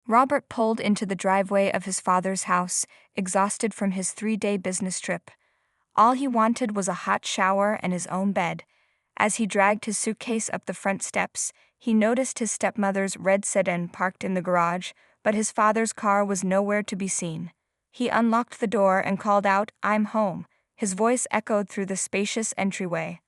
Robert pulled into the driveway of his father's house, exhausted from his 3-day business trip. All he wanted was a hot shower and his own bed. As he dragged his suitcase up the front steps, he noticed his stepmother's red sedan parked in the garage, but his father's car was nowhere to be seen. He unlocked the door and called out, "I'm home." His voice echoed through the spacious entryway.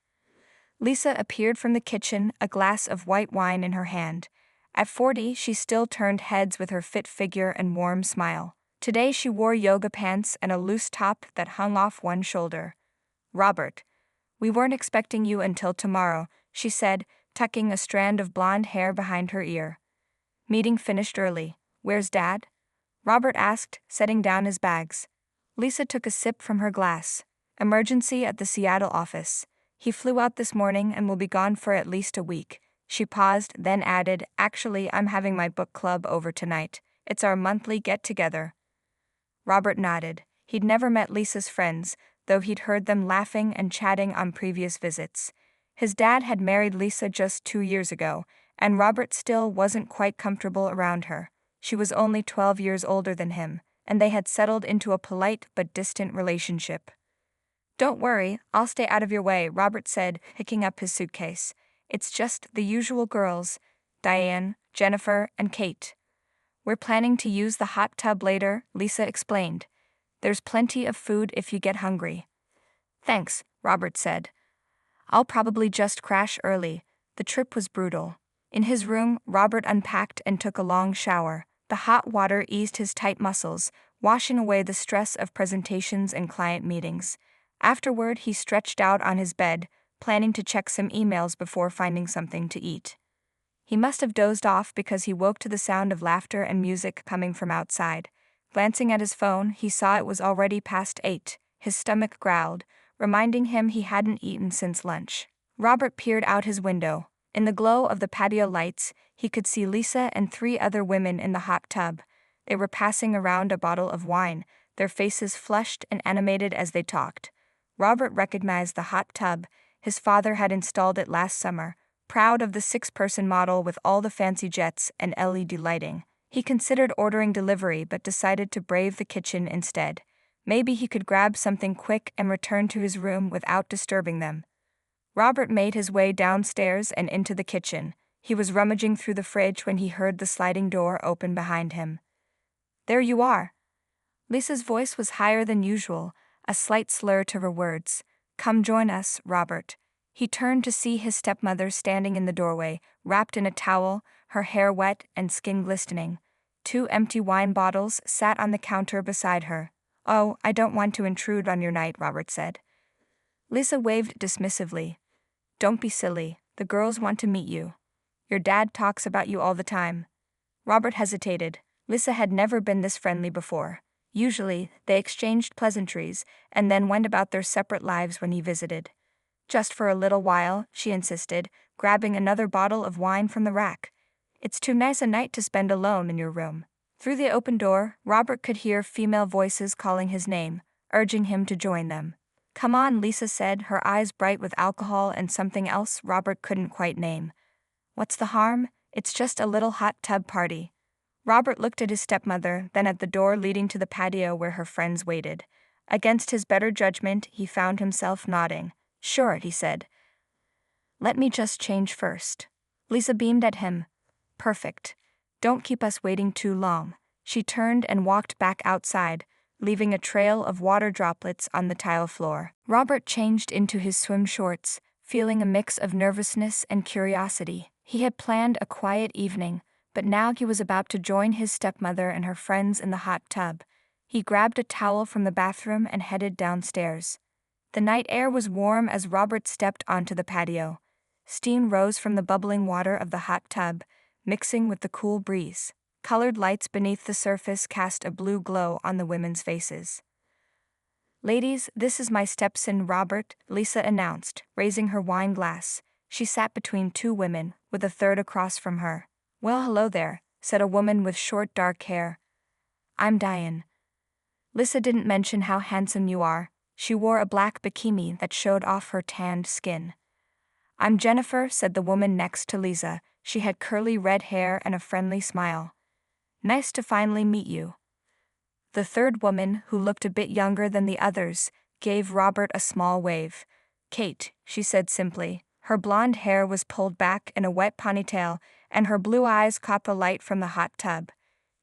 Lisa appeared from the kitchen, a glass of white wine in her hand. At 40, she still turned heads with her fit figure and warm smile. Today she wore yoga pants and a loose top that hung off one shoulder. "Robert, we weren't expecting you until tomorrow," she said, tucking a strand of blonde hair behind her ear. "Meeting finished early. Where's Dad?" Robert asked, setting down his bags. Lisa took a sip from her glass. "Emergency at the Seattle office. He flew out this morning and will be gone for at least a week." She paused, then added, "Actually, I'm having my book club over tonight. It's our monthly get-together." Robert nodded. He'd never met Lisa's friends, though he'd heard them laughing and chatting on previous visits. His dad had married Lisa just 2 years ago, and Robert still wasn't quite comfortable around her. She was only 12 years older than him, and they had settled into a polite but distant relationship. "Don't worry, I'll stay out of your way," Robert said, picking up his suitcase. "It's just the usual girls, Diane, Jennifer, and Kate. We're planning to use the hot tub later," Lisa explained. "There's plenty of food if you get hungry." "Thanks," Robert said. "I'll probably just crash early." The trip was brutal. In his room, Robert unpacked and took a long shower. The hot water eased his tight muscles, washing away the stress of presentations and client meetings. Afterward, he stretched out on his bed, planning to check some emails before finding something to eat. He must have dozed off because he woke to the sound of laughter and music coming from outside. Glancing at his phone, he saw it was already past 8. His stomach growled, reminding him he hadn't eaten since lunch. Robert peered out his window. In the glow of the patio lights, he could see Lisa and 3 other women in the hot tub. They were passing around a bottle of wine, their faces flushed and animated as they talked. Robert recognized the hot tub. His father had installed it last summer, proud of the 6-person model with all the fancy jets and LED lighting. He considered ordering delivery but decided to brave the kitchen instead. Maybe he could grab something quick and return to his room without disturbing them. Robert made his way downstairs and into the kitchen. He was rummaging through the fridge when he heard the sliding door open behind him. "There you are." Lisa's voice was higher than usual, a slight slur to her words. "Come join us, Robert." He turned to see his stepmother standing in the doorway, wrapped in a towel, her hair wet and skin glistening. 2 empty wine bottles sat on the counter beside her. "Oh, I don't want to intrude on your night," Robert said. Lisa waved dismissively. "Don't be silly, the girls want to meet you. Your dad talks about you all the time." Robert hesitated. Lisa had never been this friendly before. Usually, they exchanged pleasantries and then went about their separate lives when he visited. "Just for a little while," she insisted, grabbing another bottle of wine from the rack. "It's too nice a night to spend alone in your room." Through the open door, Robert could hear female voices calling his name, urging him to join them. "Come on," Lisa said, her eyes bright with alcohol and something else Robert couldn't quite name. "What's the harm? It's just a little hot tub party." Robert looked at his stepmother, then at the door leading to the patio where her friends waited. Against his better judgment, he found himself nodding. "Sure," he said. "Let me just change first." Lisa beamed at him. "Perfect. Don't keep us waiting too long." She turned and walked back outside, leaving a trail of water droplets on the tile floor. Robert changed into his swim shorts, feeling a mix of nervousness and curiosity. He had planned a quiet evening, but now he was about to join his stepmother and her friends in the hot tub. He grabbed a towel from the bathroom and headed downstairs. The night air was warm as Robert stepped onto the patio. Steam rose from the bubbling water of the hot tub, mixing with the cool breeze. Colored lights beneath the surface cast a blue glow on the women's faces. "Ladies, this is my stepson Robert," Lisa announced, raising her wine glass. She sat between 2 women, with a third across from her. "Well, hello there," said a woman with short dark hair. "I'm Diane." "Lisa didn't mention how handsome you are." She wore a black bikini that showed off her tanned skin. "I'm Jennifer," said the woman next to Lisa. She had curly red hair and a friendly smile. Nice to finally meet you. The third woman, who looked a bit younger than the others, gave Robert a small wave. Kate, she said simply. Her blonde hair was pulled back in a wet ponytail, and her blue eyes caught the light from the hot tub.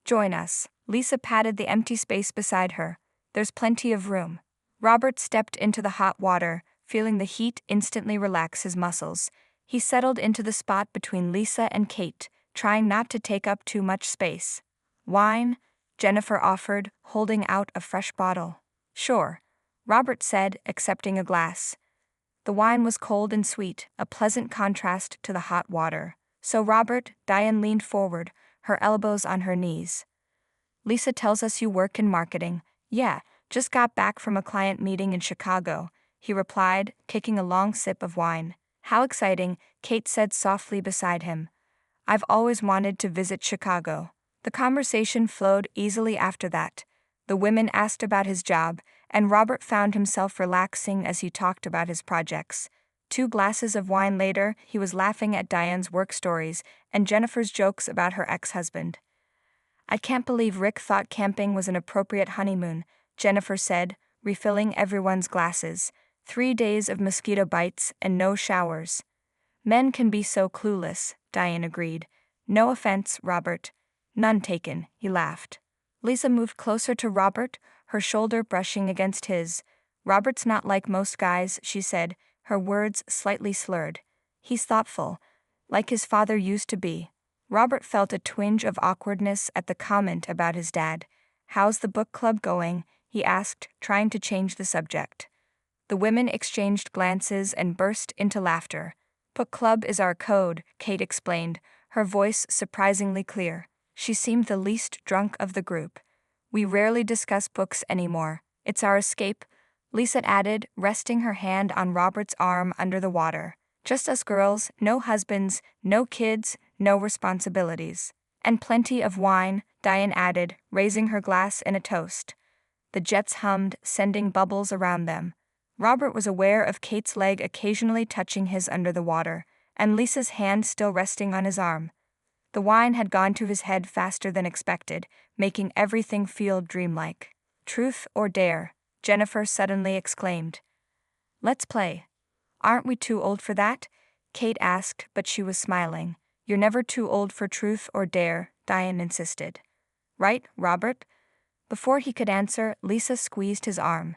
Join us. Lisa patted the empty space beside her. There's plenty of room. Robert stepped into the hot water, feeling the heat instantly relax his muscles. He settled into the spot between Lisa and Kate, trying not to take up too much space. Wine? Jennifer offered, holding out a fresh bottle. Sure, Robert said, accepting a glass. The wine was cold and sweet, a pleasant contrast to the hot water. So Robert, Diane leaned forward, her elbows on her knees. Lisa tells us you work in marketing. Yeah, just got back from a client meeting in Chicago, he replied, kicking a long sip of wine. How exciting, Kate said softly beside him. I've always wanted to visit Chicago. The conversation flowed easily after that. The women asked about his job, and Robert found himself relaxing as he talked about his projects. 2 glasses of wine later, he was laughing at Diane's work stories and Jennifer's jokes about her ex-husband. I can't believe Rick thought camping was an appropriate honeymoon, Jennifer said, refilling everyone's glasses. 3 days of mosquito bites and no showers. Men can be so clueless, Diane agreed. No offense, Robert. None taken, he laughed. Lisa moved closer to Robert, her shoulder brushing against his. Robert's not like most guys, she said, her words slightly slurred. He's thoughtful, like his father used to be. Robert felt a twinge of awkwardness at the comment about his dad. How's the book club going? He asked, trying to change the subject. The women exchanged glances and burst into laughter. Book club is our code, Kate explained, her voice surprisingly clear. She seemed the least drunk of the group. We rarely discuss books anymore. It's our escape, Lisa added, resting her hand on Robert's arm under the water. Just us girls, no husbands, no kids, no responsibilities. And plenty of wine, Diane added, raising her glass in a toast. The jets hummed, sending bubbles around them. Robert was aware of Kate's leg occasionally touching his under the water, and Lisa's hand still resting on his arm. The wine had gone to his head faster than expected, making everything feel dreamlike. Truth or dare? Jennifer suddenly exclaimed. Let's play. Aren't we too old for that? Kate asked, but she was smiling. You're never too old for truth or dare, Diane insisted. Right, Robert? Before he could answer, Lisa squeezed his arm.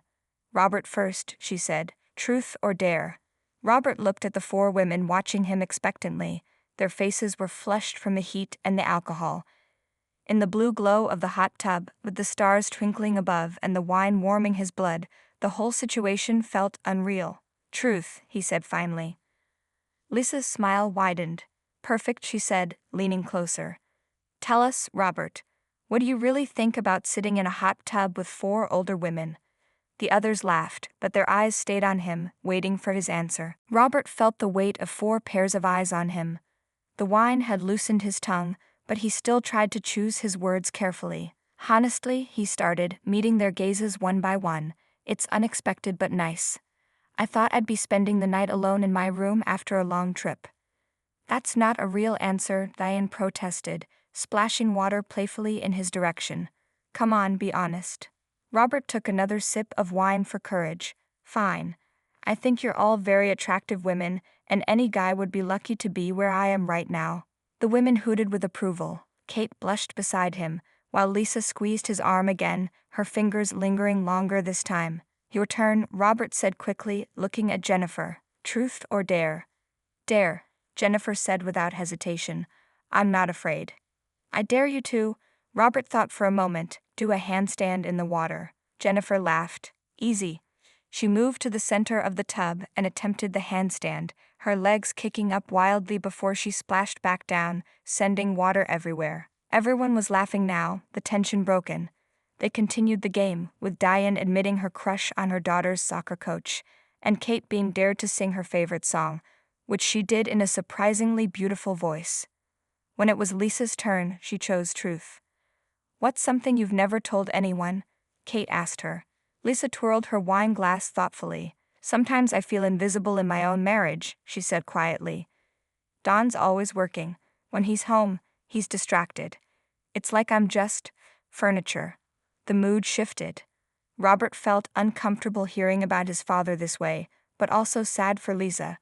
Robert first, she said. Truth or dare? Robert looked at the 4 women watching him expectantly. Their faces were flushed from the heat and the alcohol. In the blue glow of the hot tub, with the stars twinkling above and the wine warming his blood, the whole situation felt unreal. Truth, he said finally. Lisa's smile widened. Perfect, she said, leaning closer. Tell us, Robert, what do you really think about sitting in a hot tub with 4 older women? The others laughed, but their eyes stayed on him, waiting for his answer. Robert felt the weight of 4 pairs of eyes on him. The wine had loosened his tongue, but he still tried to choose his words carefully. Honestly, he started, meeting their gazes one by one. It's unexpected but nice. I thought I'd be spending the night alone in my room after a long trip. That's not a real answer, Diane protested, splashing water playfully in his direction. Come on, be honest. Robert took another sip of wine for courage. Fine. I think you're all very attractive women, and any guy would be lucky to be where I am right now. The women hooted with approval. Kate blushed beside him, while Lisa squeezed his arm again, her fingers lingering longer this time. Your turn, Robert said quickly, looking at Jennifer. Truth or dare? Dare, Jennifer said without hesitation. I'm not afraid. I dare you to, Robert thought for a moment, do a handstand in the water. Jennifer laughed. Easy. She moved to the center of the tub and attempted the handstand, her legs kicking up wildly before she splashed back down, sending water everywhere. Everyone was laughing now, the tension broken. They continued the game, with Diane admitting her crush on her daughter's soccer coach, and Kate being dared to sing her favorite song, which she did in a surprisingly beautiful voice. When it was Lisa's turn, she chose truth. What's something you've never told anyone? Kate asked her. Lisa twirled her wine glass thoughtfully. Sometimes I feel invisible in my own marriage, she said quietly. Don's always working. When he's home, he's distracted. It's like I'm just furniture. The mood shifted. Robert felt uncomfortable hearing about his father this way, but also sad for Lisa.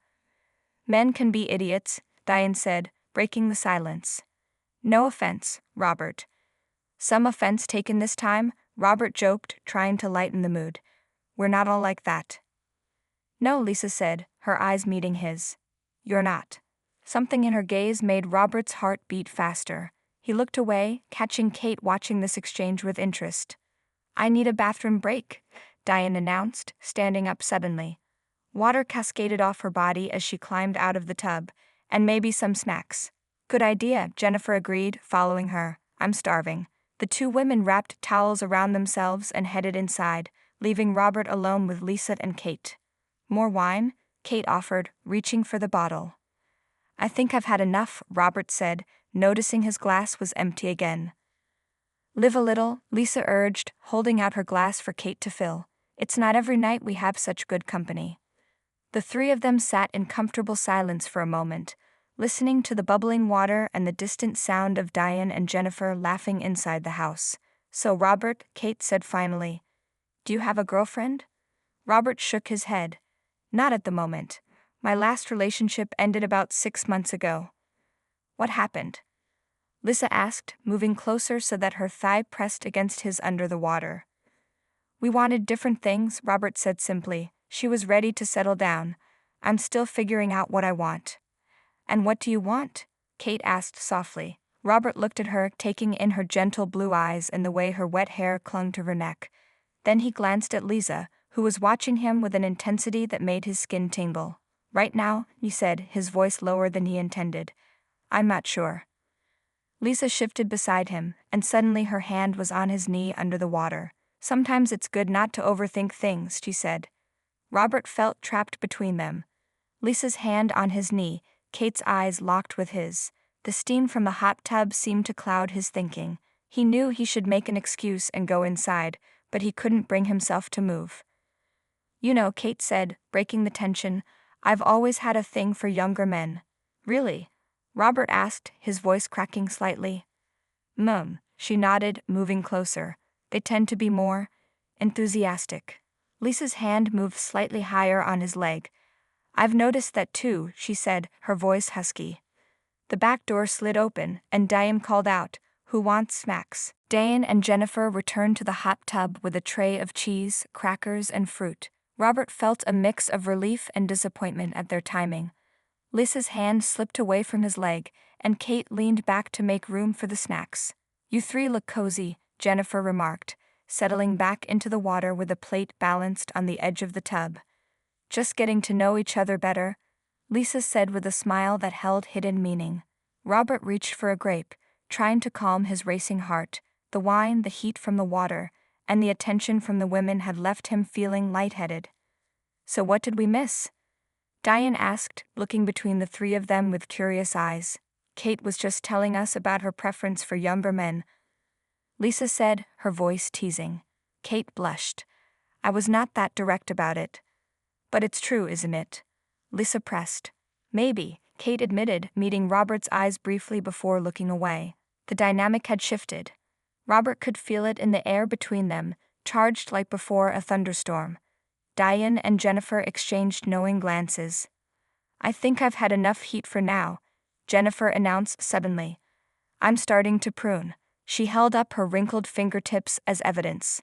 Men can be idiots, Diane said, breaking the silence. No offense, Robert. Some offense taken this time, Robert joked, trying to lighten the mood. We're not all like that. No, Lisa said, her eyes meeting his. You're not. Something in her gaze made Robert's heart beat faster. He looked away, catching Kate watching this exchange with interest. I need a bathroom break, Diane announced, standing up suddenly. Water cascaded off her body as she climbed out of the tub, and maybe some snacks. Good idea, Jennifer agreed, following her. I'm starving. The two women wrapped towels around themselves and headed inside, leaving Robert alone with Lisa and Kate. More wine? Kate offered, reaching for the bottle. I think I've had enough, Robert said, noticing his glass was empty again. Live a little, Lisa urged, holding out her glass for Kate to fill. It's not every night we have such good company. The three of them sat in comfortable silence for a moment, listening to the bubbling water and the distant sound of Diane and Jennifer laughing inside the house. So Robert, Kate said finally, do you have a girlfriend? Robert shook his head. Not at the moment. My last relationship ended about 6 months ago. What happened? Lisa asked, moving closer so that her thigh pressed against his under the water. We wanted different things, Robert said simply. She was ready to settle down. I'm still figuring out what I want. And what do you want? Kate asked softly. Robert looked at her, taking in her gentle blue eyes and the way her wet hair clung to her neck. Then he glanced at Lisa, who was watching him with an intensity that made his skin tingle. Right now, he said, his voice lower than he intended. I'm not sure. Lisa shifted beside him, and suddenly her hand was on his knee under the water. Sometimes it's good not to overthink things, she said. Robert felt trapped between them. Lisa's hand on his knee, Kate's eyes locked with his. The steam from the hot tub seemed to cloud his thinking. He knew he should make an excuse and go inside, but he couldn't bring himself to move. You know, Kate said, breaking the tension, I've always had a thing for younger men. Really? Robert asked, his voice cracking slightly. She nodded, moving closer. They tend to be more enthusiastic. Lisa's hand moved slightly higher on his leg. I've noticed that too, she said, her voice husky. The back door slid open, and Diane called out, Who wants snacks? Diane and Jennifer returned to the hot tub with a tray of cheese, crackers, and fruit. Robert felt a mix of relief and disappointment at their timing. Lisa's hand slipped away from his leg, and Kate leaned back to make room for the snacks. You three look cozy, Jennifer remarked, settling back into the water with a plate balanced on the edge of the tub. Just getting to know each other better, Lisa said with a smile that held hidden meaning. Robert reached for a grape, trying to calm his racing heart. The wine, the heat from the water, and the attention from the women had left him feeling lightheaded. So what did we miss? Diane asked, looking between the three of them with curious eyes. Kate was just telling us about her preference for younger men, Lisa said, her voice teasing. Kate blushed. I was not that direct about it. But it's true, isn't it? Lisa pressed. Maybe, Kate admitted, meeting Robert's eyes briefly before looking away. The dynamic had shifted. Robert could feel it in the air between them, charged like before a thunderstorm. Diane and Jennifer exchanged knowing glances. I think I've had enough heat for now, Jennifer announced suddenly. I'm starting to prune. She held up her wrinkled fingertips as evidence.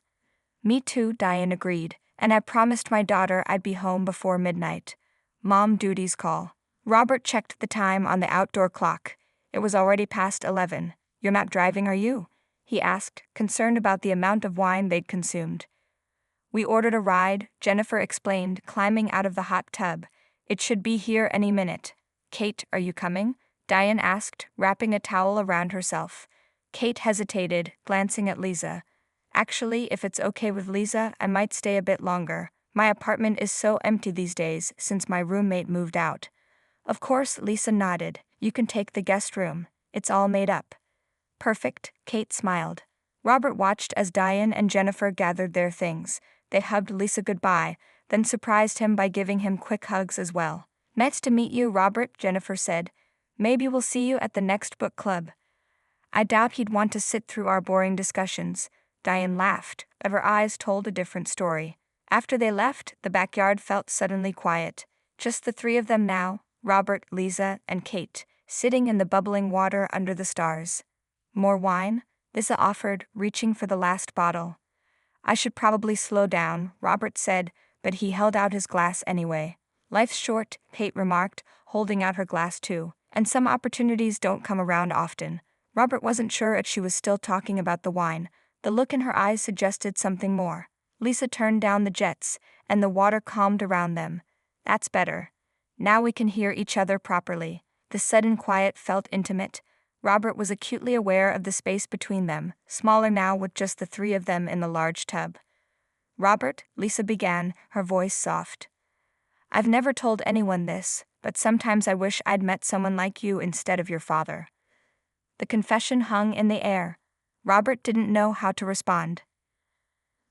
Me too, Diane agreed, and I promised my daughter I'd be home before midnight. Mom duties call. Robert checked the time on the outdoor clock. It was already past 11. You're not driving, are you? He asked, concerned about the amount of wine they'd consumed. We ordered a ride, Jennifer explained, climbing out of the hot tub. It should be here any minute. Kate, are you coming? Diane asked, wrapping a towel around herself. Kate hesitated, glancing at Lisa. Actually, if it's okay with Lisa, I might stay a bit longer. My apartment is so empty these days since my roommate moved out. Of course, Lisa nodded. You can take the guest room. It's all made up. Perfect, Kate smiled. Robert watched as Diane and Jennifer gathered their things. They hugged Lisa goodbye, then surprised him by giving him quick hugs as well. Nice to meet you, Robert, Jennifer said. Maybe we'll see you at the next book club. I doubt he'd want to sit through our boring discussions. Diane laughed, but her eyes told a different story. After they left, the backyard felt suddenly quiet. Just the three of them now, Robert, Lisa, and Kate, sitting in the bubbling water under the stars. More wine? Lisa offered, reaching for the last bottle. I should probably slow down, Robert said, but he held out his glass anyway. Life's short, Kate remarked, holding out her glass too, and some opportunities don't come around often. Robert wasn't sure if she was still talking about the wine. The look in her eyes suggested something more. Lisa turned down the jets, and the water calmed around them. That's better. Now we can hear each other properly. The sudden quiet felt intimate. Robert was acutely aware of the space between them, smaller now with just the three of them in the large tub. Robert, Lisa began, her voice soft. I've never told anyone this, but sometimes I wish I'd met someone like you instead of your father. The confession hung in the air. Robert didn't know how to respond.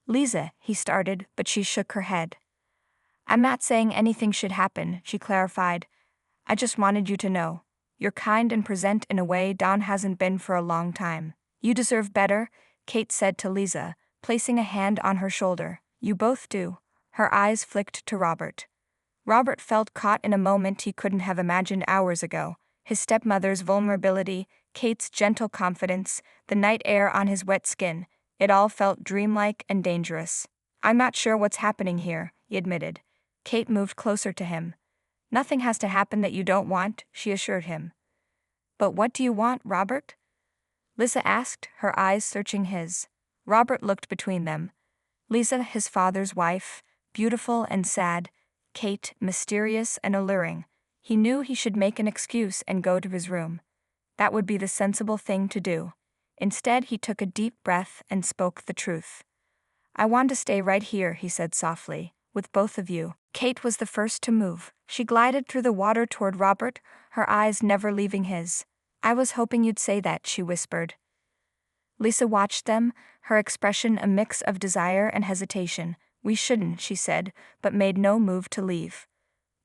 Lisa, he started, but she shook her head. I'm not saying anything should happen, she clarified. I just wanted you to know. You're kind and present in a way Don hasn't been for a long time. You deserve better, Kate said to Lisa, placing a hand on her shoulder. You both do. Her eyes flicked to Robert. Robert felt caught in a moment he couldn't have imagined hours ago. His stepmother's vulnerability, Kate's gentle confidence, the night air on his wet skin. It all felt dreamlike and dangerous. I'm not sure what's happening here, he admitted. Kate moved closer to him. Nothing has to happen that you don't want, she assured him. But what do you want, Robert? Lisa asked, her eyes searching his. Robert looked between them. Lisa, his father's wife, beautiful and sad. Kate, mysterious and alluring. He knew he should make an excuse and go to his room. That would be the sensible thing to do. Instead, he took a deep breath and spoke the truth. I want to stay right here, he said softly, with both of you. Kate was the first to move. She glided through the water toward Robert, her eyes never leaving his. I was hoping you'd say that, she whispered. Lisa watched them, her expression a mix of desire and hesitation. We shouldn't, she said, but made no move to leave.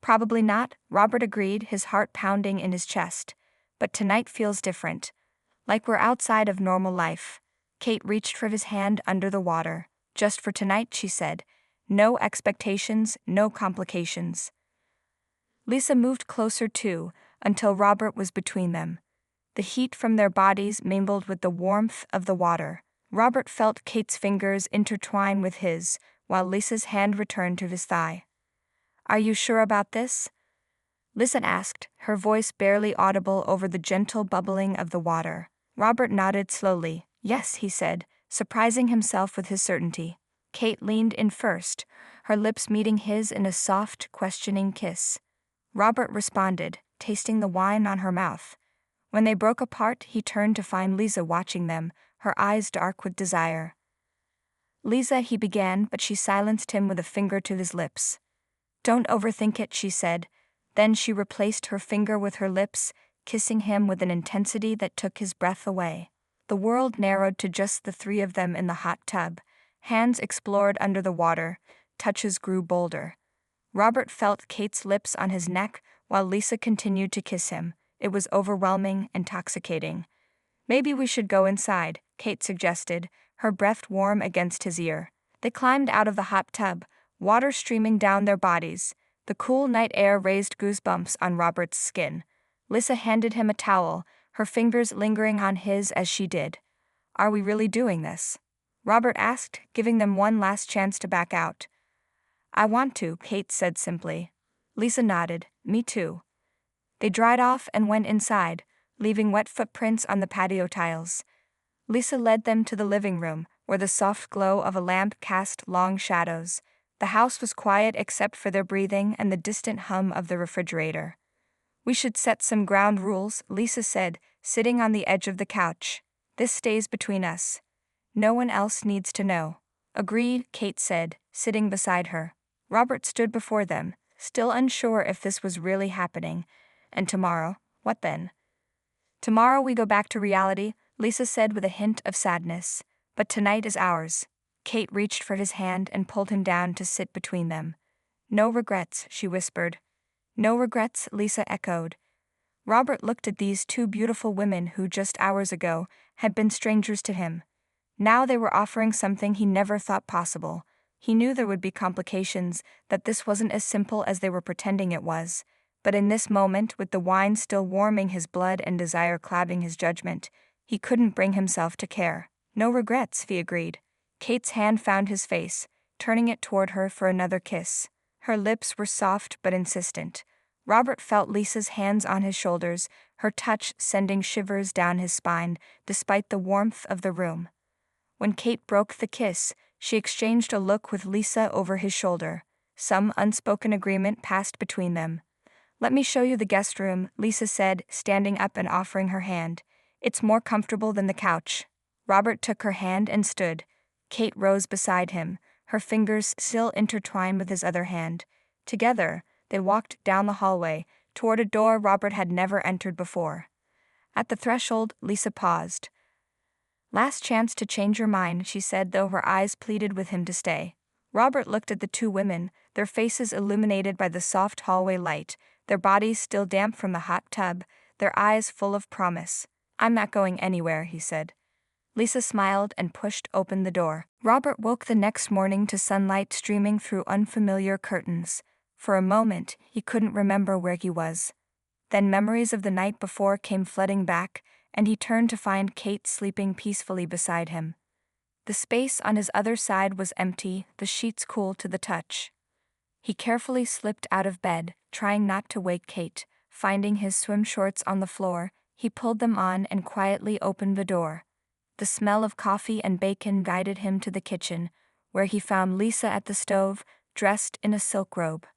Probably not, Robert agreed, his heart pounding in his chest. But tonight feels different. Like we're outside of normal life. Kate reached for his hand under the water. Just for tonight, she said. No expectations, no complications. Lisa moved closer too, until Robert was between them. The heat from their bodies mingled with the warmth of the water. Robert felt Kate's fingers intertwine with his, while Lisa's hand returned to his thigh. Are you sure about this? Lisa asked, her voice barely audible over the gentle bubbling of the water. Robert nodded slowly. Yes, he said, surprising himself with his certainty. Kate leaned in first, her lips meeting his in a soft, questioning kiss. Robert responded, tasting the wine on her mouth. When they broke apart, he turned to find Lisa watching them, her eyes dark with desire. Lisa, he began, but she silenced him with a finger to his lips. Don't overthink it, she said. Then she replaced her finger with her lips, kissing him with an intensity that took his breath away. The world narrowed to just the three of them in the hot tub. Hands explored under the water, touches grew bolder. Robert felt Kate's lips on his neck while Lisa continued to kiss him. It was overwhelming, intoxicating. Maybe we should go inside, Kate suggested, her breath warm against his ear. They climbed out of the hot tub, water streaming down their bodies. The cool night air raised goosebumps on Robert's skin. Lisa handed him a towel, her fingers lingering on his as she did. Are we really doing this? Robert asked, giving them one last chance to back out. I want to, Kate said simply. Lisa nodded. Me too. They dried off and went inside, leaving wet footprints on the patio tiles. Lisa led them to the living room, where the soft glow of a lamp cast long shadows. The house was quiet except for their breathing and the distant hum of the refrigerator. We should set some ground rules, Lisa said, sitting on the edge of the couch. This stays between us. No one else needs to know. Agreed, Kate said, sitting beside her. Robert stood before them, still unsure if this was really happening. And tomorrow, what then? Tomorrow we go back to reality, Lisa said with a hint of sadness. But tonight is ours. Kate reached for his hand and pulled him down to sit between them. No regrets, she whispered. No regrets, Lisa echoed. Robert looked at these two beautiful women who just hours ago had been strangers to him. Now they were offering something he never thought possible. He knew there would be complications, that this wasn't as simple as they were pretending it was. But in this moment, with the wine still warming his blood and desire clouding his judgment, he couldn't bring himself to care. No regrets, he agreed. Kate's hand found his face, turning it toward her for another kiss. Her lips were soft but insistent. Robert felt Lisa's hands on his shoulders, her touch sending shivers down his spine, despite the warmth of the room. When Kate broke the kiss, she exchanged a look with Lisa over his shoulder. Some unspoken agreement passed between them. "Let me show you the guest room," Lisa said, standing up and offering her hand. "It's more comfortable than the couch." Robert took her hand and stood. Kate rose beside him, her fingers still intertwined with his other hand. Together, they walked down the hallway, toward a door Robert had never entered before. At the threshold, Lisa paused. "Last chance to change your mind," she said, though her eyes pleaded with him to stay. Robert looked at the two women, their faces illuminated by the soft hallway light, their bodies still damp from the hot tub, their eyes full of promise. "I'm not going anywhere," he said. Lisa smiled and pushed open the door. Robert woke the next morning to sunlight streaming through unfamiliar curtains. For a moment, he couldn't remember where he was. Then memories of the night before came flooding back, and he turned to find Kate sleeping peacefully beside him. The space on his other side was empty, the sheets cool to the touch. He carefully slipped out of bed, trying not to wake Kate. Finding his swim shorts on the floor, he pulled them on and quietly opened the door. The smell of coffee and bacon guided him to the kitchen, where he found Lisa at the stove, dressed in a silk robe.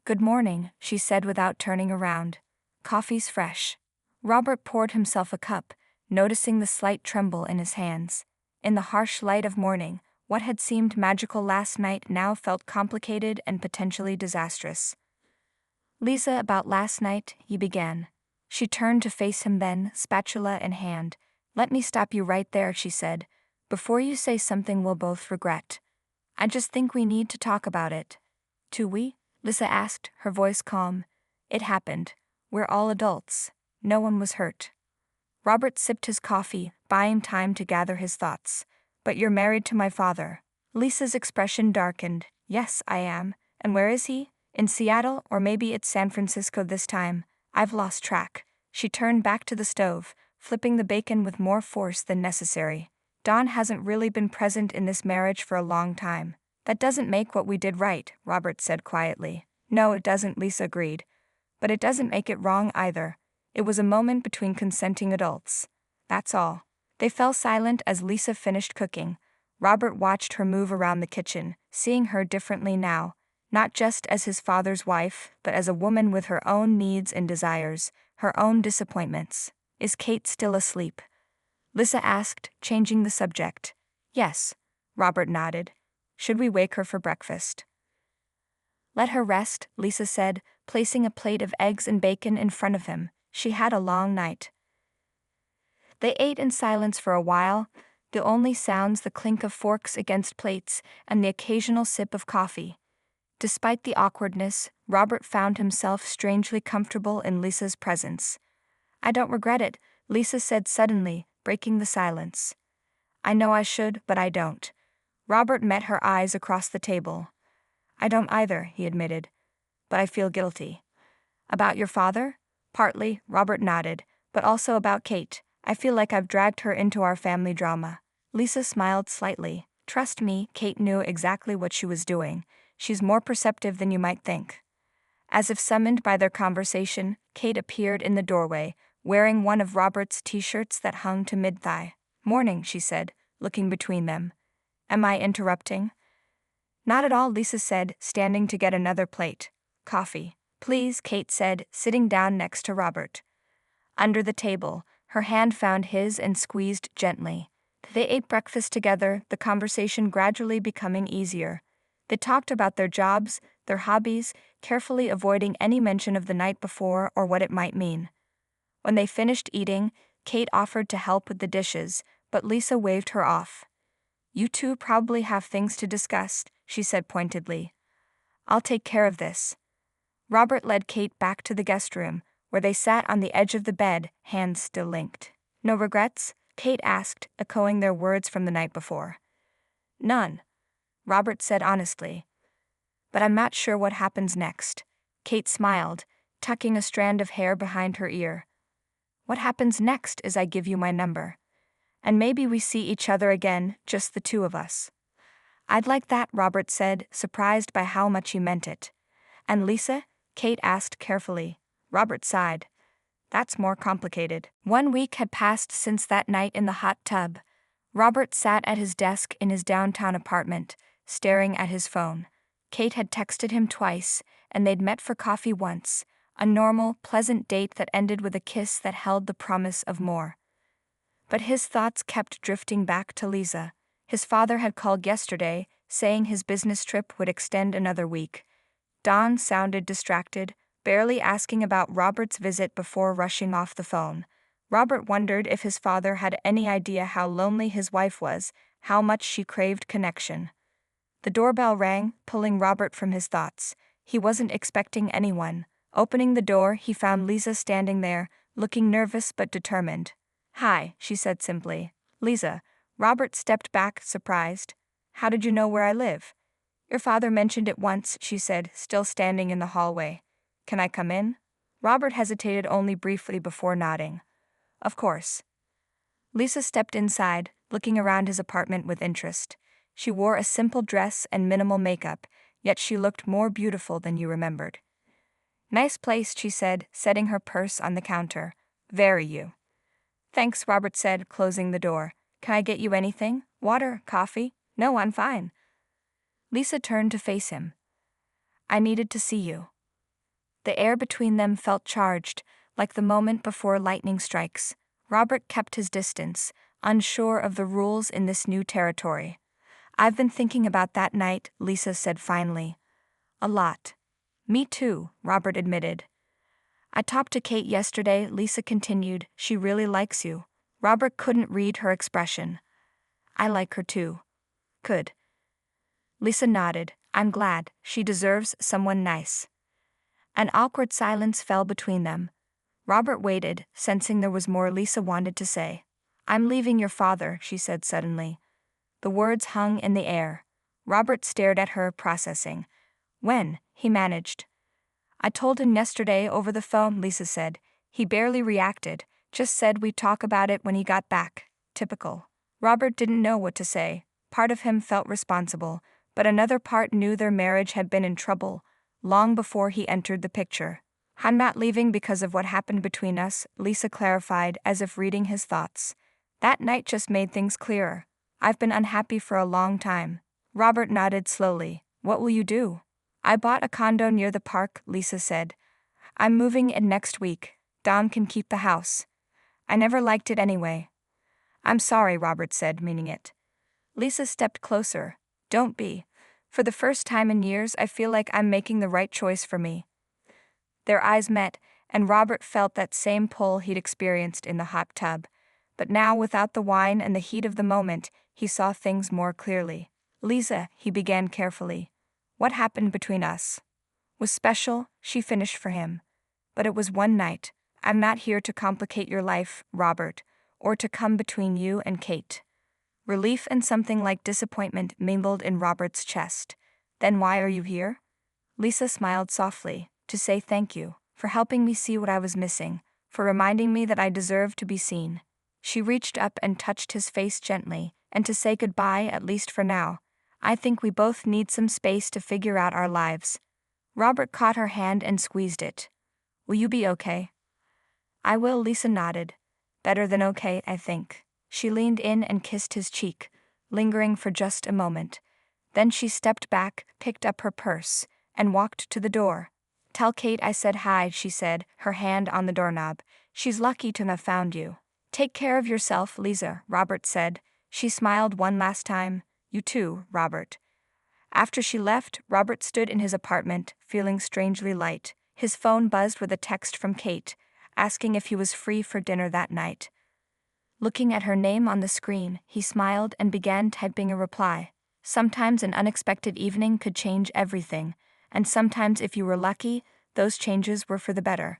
"Good morning," she said without turning around. "Coffee's fresh." Robert poured himself a cup, noticing the slight tremble in his hands. In the harsh light of morning, what had seemed magical last night now felt complicated and potentially disastrous. "Lisa, about last night," he began. She turned to face him then, spatula in hand. "Let me stop you right there," she said, "before you say something we'll both regret. I just think we need to talk about it." "Do we?" Lisa asked, her voice calm. "It happened. We're all adults. No one was hurt." Robert sipped his coffee, buying time to gather his thoughts. "But you're married to my father." Lisa's expression darkened. "Yes, I am. And where is he? In Seattle, or maybe it's San Francisco this time. I've lost track." She turned back to the stove, flipping the bacon with more force than necessary. "Don hasn't really been present in this marriage for a long time." "That doesn't make what we did right," Robert said quietly. "No, it doesn't," Lisa agreed. "But it doesn't make it wrong either. It was a moment between consenting adults. That's all." They fell silent as Lisa finished cooking. Robert watched her move around the kitchen, seeing her differently now, not just as his father's wife, but as a woman with her own needs and desires, her own disappointments. "Is Kate still asleep?" Lisa asked, changing the subject. "Yes," Robert nodded. "Should we wake her for breakfast?" "Let her rest," Lisa said, placing a plate of eggs and bacon in front of him. She had a long night. They ate in silence for a while, the only sounds the clink of forks against plates and the occasional sip of coffee. Despite the awkwardness, Robert found himself strangely comfortable in Lisa's presence. "I don't regret it," Lisa said suddenly, breaking the silence. "I know I should, but I don't." Robert met her eyes across the table. "I don't either," he admitted. "But I feel guilty." "About your father?" "Partly," Robert nodded, "but also about Kate. I feel like I've dragged her into our family drama." Lisa smiled slightly. "Trust me," Kate knew exactly what she was doing. "She's more perceptive than you might think." As if summoned by their conversation, Kate appeared in the doorway, wearing one of Robert's t-shirts that hung to mid-thigh. "Morning," she said, looking between them. "Am I interrupting?" "Not at all," Lisa said, standing to get another plate. "Coffee." "Please," Kate said, sitting down next to Robert. Under the table, her hand found his and squeezed gently. They ate breakfast together, the conversation gradually becoming easier. They talked about their jobs, their hobbies, carefully avoiding any mention of the night before or what it might mean. When they finished eating, Kate offered to help with the dishes, but Lisa waved her off. "You two probably have things to discuss," she said pointedly. "I'll take care of this." Robert led Kate back to the guest room, where they sat on the edge of the bed, hands still linked. "No regrets?" Kate asked, echoing their words from the night before. "None," Robert said honestly. "But I'm not sure what happens next." Kate smiled, tucking a strand of hair behind her ear. "What happens next is I give you my number. And maybe we see each other again, just the two of us." "I'd like that," Robert said, surprised by how much he meant it. "And Lisa?" Kate asked carefully. Robert sighed. "That's more complicated." 1 week had passed since that night in the hot tub. Robert sat at his desk in his downtown apartment, staring at his phone. Kate had texted him twice, and they'd met for coffee once, a normal, pleasant date that ended with a kiss that held the promise of more. But his thoughts kept drifting back to Lisa. His father had called yesterday, saying his business trip would extend another week. Dawn sounded distracted, barely asking about Robert's visit before rushing off the phone. Robert wondered if his father had any idea how lonely his wife was, how much she craved connection. The doorbell rang, pulling Robert from his thoughts. He wasn't expecting anyone. Opening the door, he found Lisa standing there, looking nervous but determined. "Hi," she said simply. "Lisa." Robert stepped back, surprised. "How did you know where I live?" "Your father mentioned it once," she said, still standing in the hallway. "Can I come in?" Robert hesitated only briefly before nodding. "Of course." Lisa stepped inside, looking around his apartment with interest. She wore a simple dress and minimal makeup, yet she looked more beautiful than you remembered. "Nice place," she said, setting her purse on the counter. "Very you." "Thanks," Robert said, closing the door. "Can I get you anything? Water? Coffee?" "No, I'm fine." Lisa turned to face him. "I needed to see you." The air between them felt charged, like the moment before lightning strikes. Robert kept his distance, unsure of the rules in this new territory. "I've been thinking about that night," Lisa said finally. "A lot." "Me too," Robert admitted. "I talked to Kate yesterday," Lisa continued. "She really likes you." Robert couldn't read her expression. "I like her too." "Good." Lisa nodded. "I'm glad. She deserves someone nice." An awkward silence fell between them. Robert waited, sensing there was more Lisa wanted to say. "I'm leaving your father," she said suddenly. The words hung in the air. Robert stared at her, processing. "When?" he managed. "I told him yesterday over the phone," Lisa said. "He barely reacted, just said we'd talk about it when he got back." Typical. Robert didn't know what to say. Part of him felt responsible, but another part knew their marriage had been in trouble, long before he entered the picture. "I'm not leaving because of what happened between us," Lisa clarified, as if reading his thoughts. "That night just made things clearer. I've been unhappy for a long time." Robert nodded slowly. "What will you do?" "I bought a condo near the park," Lisa said. "I'm moving in next week. Dom can keep the house. I never liked it anyway." "I'm sorry," Robert said, meaning it. Lisa stepped closer. "Don't be. For the first time in years, I feel like I'm making the right choice for me." Their eyes met, and Robert felt that same pull he'd experienced in the hot tub. But now, without the wine and the heat of the moment, he saw things more clearly. "Lisa," he began carefully, "what happened between us was special," she finished for him. "But it was one night. I'm not here to complicate your life, Robert, or to come between you and Kate." Relief and something like disappointment mingled in Robert's chest. "Then why are you here?" Lisa smiled softly. "To say thank you, for helping me see what I was missing, for reminding me that I deserve to be seen." She reached up and touched his face gently, "and to say goodbye, at least for now. I think we both need some space to figure out our lives." Robert caught her hand and squeezed it. "Will you be okay?" "I will," Lisa nodded. "Better than okay, I think." She leaned in and kissed his cheek, lingering for just a moment. Then she stepped back, picked up her purse, and walked to the door. "Tell Kate I said hi," she said, her hand on the doorknob. "She's lucky to have found you." "Take care of yourself, Lisa," Robert said. She smiled one last time. "You too, Robert." After she left, Robert stood in his apartment, feeling strangely light. His phone buzzed with a text from Kate, asking if he was free for dinner that night. Looking at her name on the screen, he smiled and began typing a reply. Sometimes an unexpected evening could change everything, and sometimes if you were lucky, those changes were for the better.